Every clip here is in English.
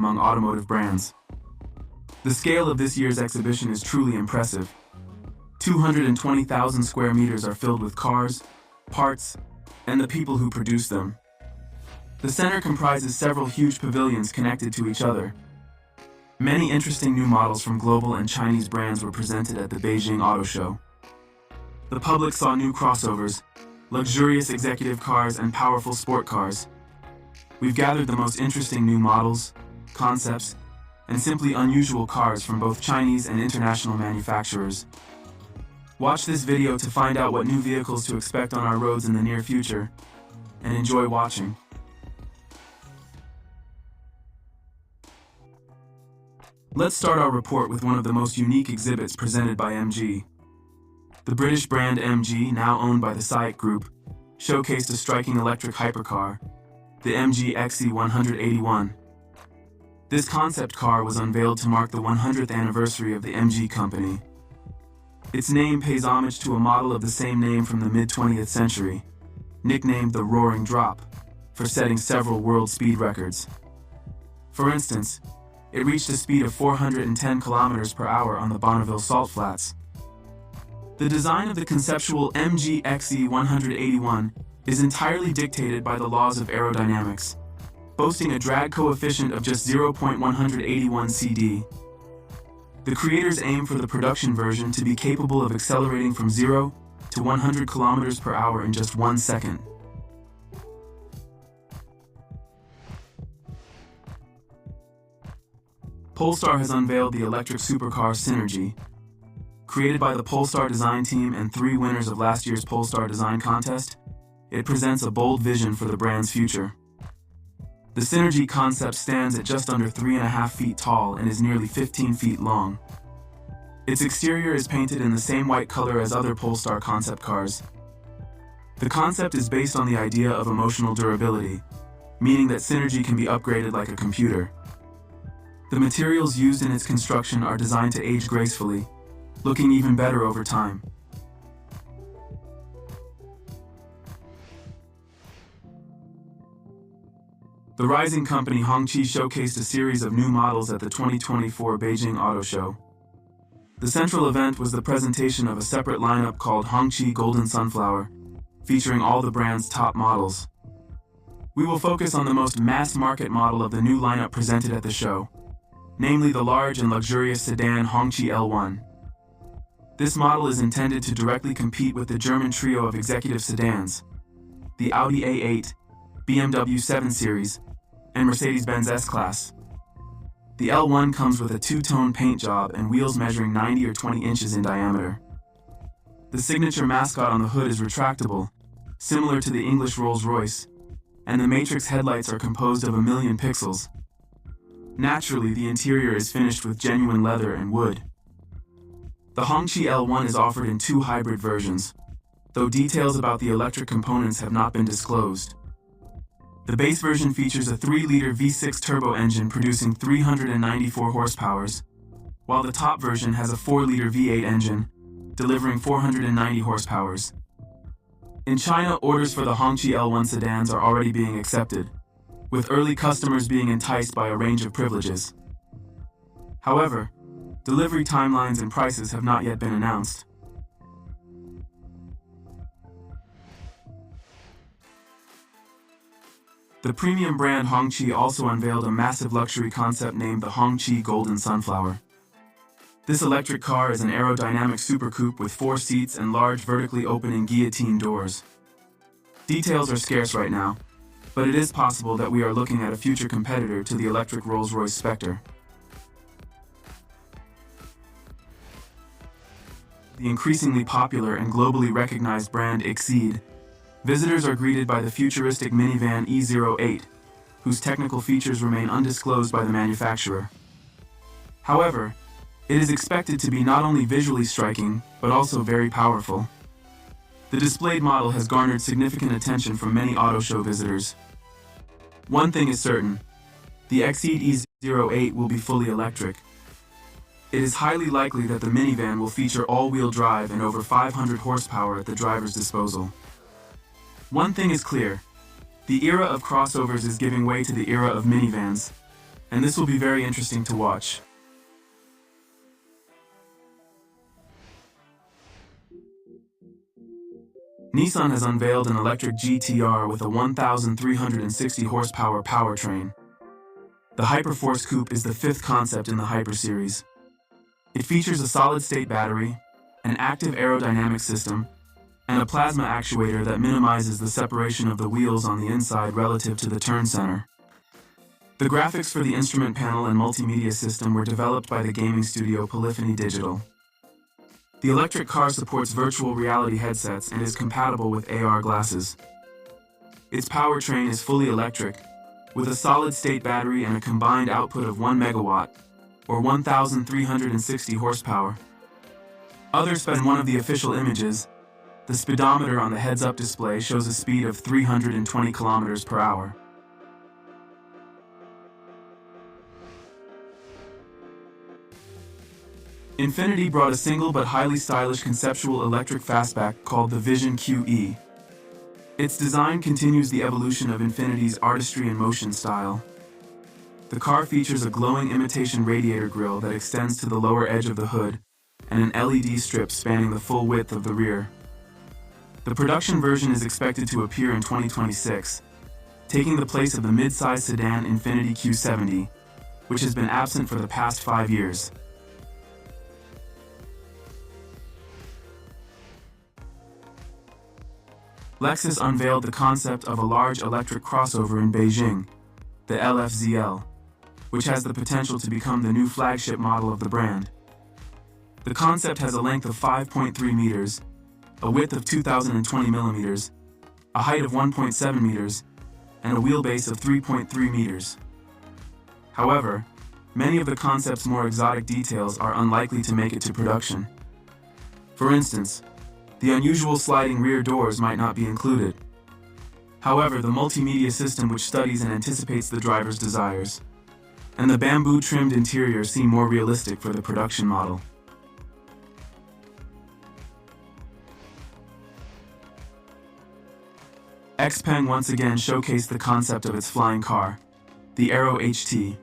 among automotive brands. The scale of this year's exhibition is truly impressive. 220,000 square meters are filled with cars, parts, and the people who produce them. The center comprises several huge pavilions connected to each other. Many interesting new models from global and Chinese brands were presented at the Beijing Auto Show. The public saw new crossovers, luxurious executive cars, and powerful sport cars. We've gathered the most interesting new models, concepts, and simply unusual cars from both Chinese and international manufacturers. Watch this video to find out what new vehicles to expect on our roads in the near future, and enjoy watching. Let's start our report with one of the most unique exhibits presented by MG. The British brand MG, now owned by the SAIC Group, showcased a striking electric hypercar, the MG XE181. This concept car was unveiled to mark the 100th anniversary of the MG company. Its name pays homage to a model of the same name from the mid-20th century, nicknamed the Roaring Drop, for setting several world speed records. For instance, it reached a speed of 410 kilometers per hour on the Bonneville Salt Flats. The design of the conceptual MG XE181 is entirely dictated by the laws of aerodynamics, boasting a drag coefficient of just 0.181 CD. The creators aim for the production version to be capable of accelerating from 0 to 100 kilometers per hour in just 1 second. Polestar has unveiled the electric supercar Synergy. Created by the Polestar design team and 3 winners of last year's Polestar Design Contest, it presents a bold vision for the brand's future. The Synergy concept stands at just under 3.5 feet tall and is nearly 15 feet long. Its exterior is painted in the same white color as other Polestar concept cars. The concept is based on the idea of emotional durability, meaning that Synergy can be upgraded like a computer. The materials used in its construction are designed to age gracefully, looking even better over time. The rising company Hongqi showcased a series of new models at the 2024 Beijing Auto Show. The central event was the presentation of a separate lineup called Hongqi Golden Sunflower, featuring all the brand's top models. We will focus on the most mass-market model of the new lineup presented at the show, namely the large and luxurious sedan Hongqi L1. This model is intended to directly compete with the German trio of executive sedans, the Audi A8, BMW 7 Series, and Mercedes-Benz S-Class. The L1 comes with a 2-tone paint job and wheels measuring 90 or 20 inches in diameter. The signature mascot on the hood is retractable, similar to the English Rolls-Royce, and the Matrix headlights are composed of 1 million pixels. Naturally, the interior is finished with genuine leather and wood. The Hongqi L1 is offered in 2 hybrid versions, though details about the electric components have not been disclosed. The base version features a 3-liter V6 turbo engine producing 394 horsepower, while the top version has a 4-liter V8 engine, delivering 490 horsepower. In China, orders for the Hongqi L1 sedans are already being accepted, with early customers being enticed by a range of privileges. However, delivery timelines and prices have not yet been announced. The premium brand Hongqi also unveiled a massive luxury concept named the Hongqi Golden Sunflower. This electric car is an aerodynamic supercoupe with 4 seats and large vertically opening guillotine doors. Details are scarce right now, but it is possible that we are looking at a future competitor to the electric Rolls-Royce Spectre. The increasingly popular and globally recognized brand Exeed, visitors are greeted by the futuristic minivan E08, whose technical features remain undisclosed by the manufacturer. However, it is expected to be not only visually striking, but also very powerful. The displayed model has garnered significant attention from many auto show visitors. One thing is certain, the Exeed E08 will be fully electric. It is highly likely that the minivan will feature all-wheel drive and over 500 horsepower at the driver's disposal. One thing is clear, the era of crossovers is giving way to the era of minivans. and this will be very interesting to watch. Nissan has unveiled an electric GT-R with a 1,360 horsepower powertrain. The Hyperforce Coupe is the fifth concept in the Hyper series. It features a solid-state battery, an active aerodynamic system, and a plasma actuator that minimizes the separation of the wheels on the inside relative to the turn center. The graphics for the instrument panel and multimedia system were developed by the gaming studio Polyphony Digital. The electric car supports virtual reality headsets and is compatible with AR glasses. Its powertrain is fully electric, with a solid-state battery and a combined output of 1 megawatt, or 1,360 horsepower. Others in one of the official images, the speedometer on the heads-up display shows a speed of 320 kilometers per hour. Infiniti brought a single but highly stylish conceptual electric fastback called the Vision QE. Its design continues the evolution of Infiniti's artistry and motion style. The car features a glowing imitation radiator grille that extends to the lower edge of the hood and an LED strip spanning the full width of the rear. The production version is expected to appear in 2026, taking the place of the mid-size sedan Infiniti Q70, which has been absent for the past 5 years. Lexus unveiled the concept of a large electric crossover in Beijing, the LFZL, which has the potential to become the new flagship model of the brand. The concept has a length of 5.3 meters, a width of 2,020 millimeters, a height of 1.7 meters, and a wheelbase of 3.3 meters. However, many of the concept's more exotic details are unlikely to make it to production. For instance, the unusual sliding rear doors might not be included. However, the multimedia system which studies and anticipates the driver's desires, and the bamboo-trimmed interior seem more realistic for the production model. XPeng once again showcased the concept of its flying car, the Aero HT,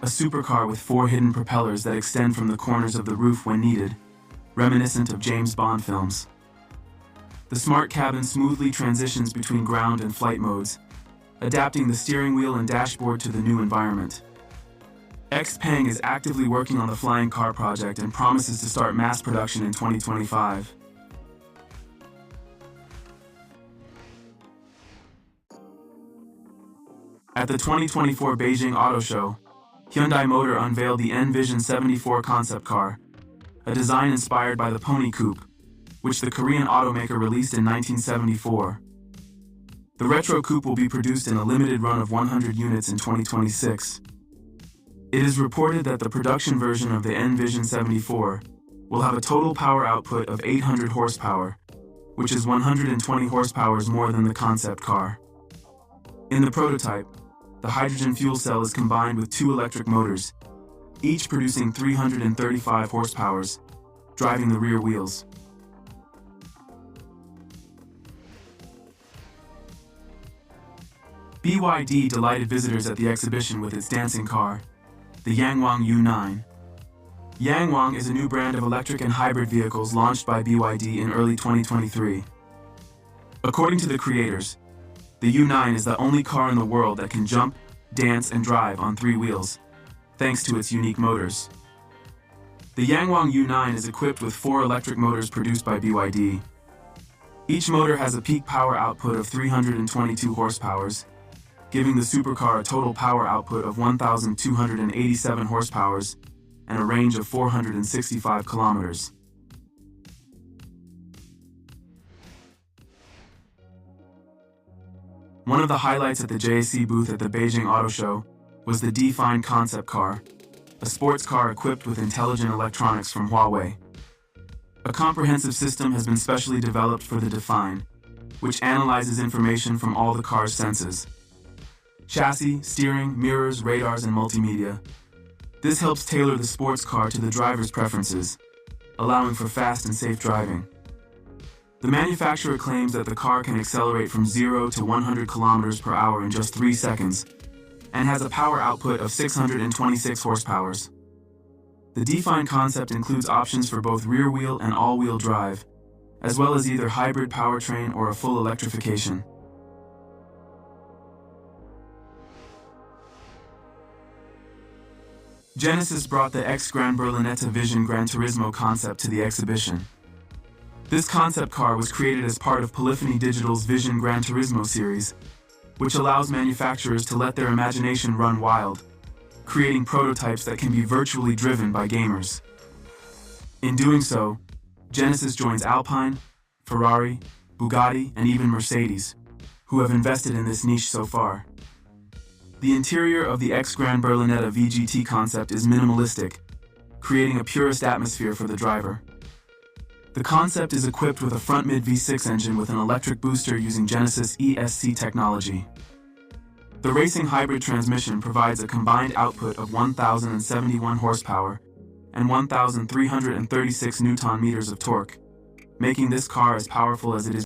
a supercar with 4 hidden propellers that extend from the corners of the roof when needed, reminiscent of James Bond films. The smart cabin smoothly transitions between ground and flight modes, adapting the steering wheel and dashboard to the new environment. XPeng is actively working on the flying car project and promises to start mass production in 2025. At the 2024 Beijing Auto Show, Hyundai Motor unveiled the N-Vision 74 concept car, a design inspired by the Pony Coupe, which the Korean automaker released in 1974. The retro coupe will be produced in a limited run of 100 units in 2026. It is reported that the production version of the N-Vision 74 will have a total power output of 800 horsepower, which is 120 horsepower more than the concept car. In the prototype, the hydrogen fuel cell is combined with 2 electric motors, each producing 335 horsepower, driving the rear wheels. BYD delighted visitors at the exhibition with its dancing car, the Yangwang U9. Yangwang is a new brand of electric and hybrid vehicles launched by BYD in early 2023. According to the creators, the U9 is the only car in the world that can jump, dance, and drive on 3 wheels, thanks to its unique motors. The Yangwang U9 is equipped with 4 electric motors produced by BYD. Each motor has a peak power output of 322 horsepower, giving the supercar a total power output of 1,287 horsepower and a range of 465 kilometers. One of the highlights at the JAC booth at the Beijing Auto Show was the D-Fine concept car, a sports car equipped with intelligent electronics from Huawei. A comprehensive system has been specially developed for the D-Fine, which analyzes information from all the car's senses: chassis, steering, mirrors, radars, and multimedia. This helps tailor the sports car to the driver's preferences, allowing for fast and safe driving. The manufacturer claims that the car can accelerate from 0 to 100 kilometers per hour in just 3 seconds, and has a power output of 626 horsepower. The Define concept includes options for both rear-wheel and all-wheel drive, as well as either hybrid powertrain or a full electrification. Genesis brought the X Gran Berlinetta Vision Gran Turismo concept to the exhibition. This concept car was created as part of Polyphony Digital's Vision Gran Turismo series, which allows manufacturers to let their imagination run wild, creating prototypes that can be virtually driven by gamers. In doing so, Genesis joins Alpine, Ferrari, Bugatti, and even Mercedes, who have invested in this niche so far. The interior of the X Gran Berlinetta VGT concept is minimalistic, creating a purist atmosphere for the driver. The concept is equipped with a front-mid V6 engine with an electric booster using Genesis ESC technology. The racing hybrid transmission provides a combined output of 1,071 horsepower and 1,336 Nm of torque, making this car as powerful as it is